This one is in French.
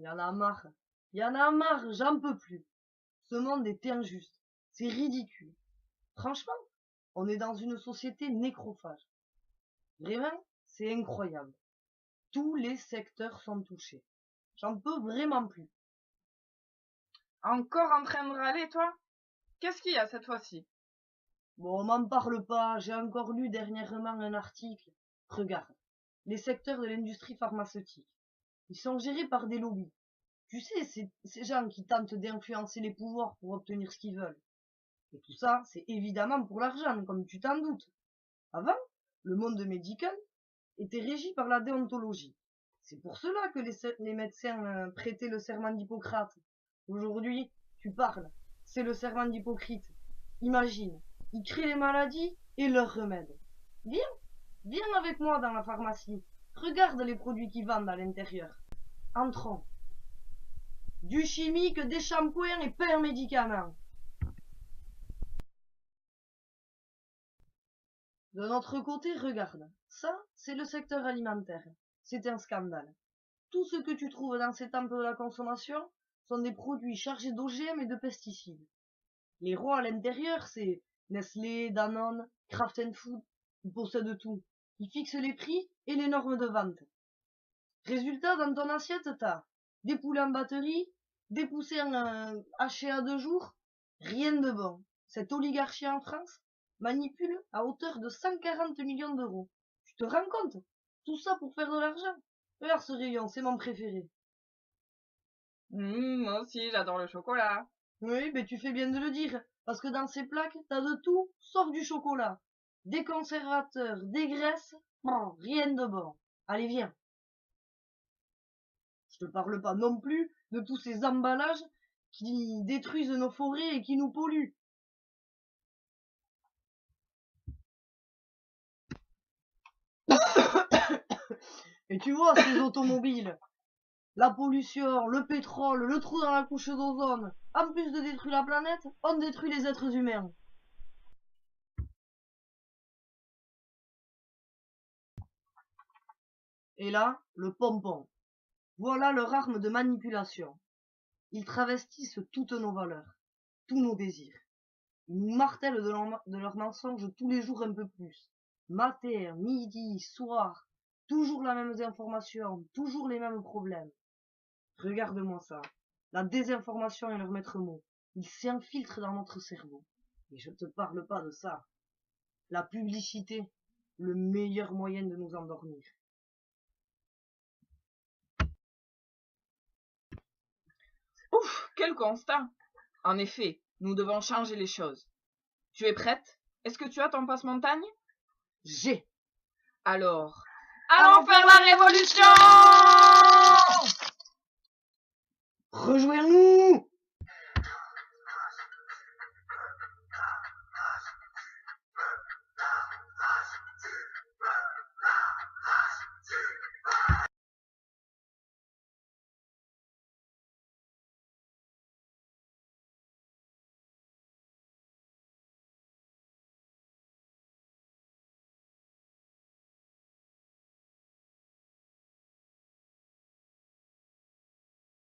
y en a marre. Y en a marre, j'en peux plus. Ce monde est injuste. C'est ridicule. Franchement, on est dans une société nécrophage. Vraiment, c'est incroyable. Tous les secteurs sont touchés. J'en peux vraiment plus. Encore en train de râler, toi? Qu'est-ce qu'il y a cette fois-ci? Bon, m'en parle pas, j'ai encore lu dernièrement un article. Regarde, les secteurs de l'industrie pharmaceutique. Ils sont gérés par des lobbies. Tu sais, ces gens qui tentent d'influencer les pouvoirs pour obtenir ce qu'ils veulent. Et tout ça, c'est évidemment pour l'argent, comme tu t'en doutes. Avant, le monde médical était régi par la déontologie. C'est pour cela que les médecins prêtaient le serment d'Hippocrate. Aujourd'hui, tu parles, c'est le serment d'Hippocrate. Imagine, ils créent les maladies et leurs remèdes. Viens, viens avec moi dans la pharmacie. Regarde les produits qu'ils vendent à l'intérieur. Entrons. Du chimique, des shampoings et pas un médicament. De notre côté, regarde. Ça, c'est le secteur alimentaire. C'est un scandale. Tout ce que tu trouves dans ces temples de la consommation sont des produits chargés d'OGM et de pesticides. Les rois à l'intérieur, c'est Nestlé, Danone, Kraft Food. Ils possèdent tout. Ils fixent les prix et les normes de vente. Résultat, dans ton assiette, t'as des poulets en batterie, des poussins hachés à 2 jours. Rien de bon. Cette oligarchie en France manipule à hauteur de 140 millions d'euros. Tu te rends compte? Tout ça pour faire de l'argent? Regarde ce rayon, c'est mon préféré. Moi aussi, j'adore le chocolat. Oui, mais tu fais bien de le dire, parce que dans ces plaques, t'as de tout, sauf du chocolat. Des conservateurs, des graisses, rien de bon. Allez, viens. Je te parle pas non plus de tous ces emballages qui détruisent nos forêts et qui nous polluent. Et tu vois, ces automobiles, la pollution, le pétrole, le trou dans la couche d'ozone, en plus de détruire la planète, on détruit les êtres humains. Et là, le pompon. Voilà leur arme de manipulation. Ils travestissent toutes nos valeurs, tous nos désirs. Ils nous martèlent de leurs mensonges tous les jours un peu plus. Matin, midi, soir, toujours la même information, toujours les mêmes problèmes. Regarde-moi ça. La désinformation est leur maître mot. Ils s'infiltrent dans notre cerveau. Et je te parle pas de ça. La publicité, le meilleur moyen de nous endormir. Ouf, quel constat! En effet, nous devons changer les choses. Tu es prête? Est-ce que tu as ton passe-montagne? J'ai. Alors, allons faire la révolution! Rejoignons-nous!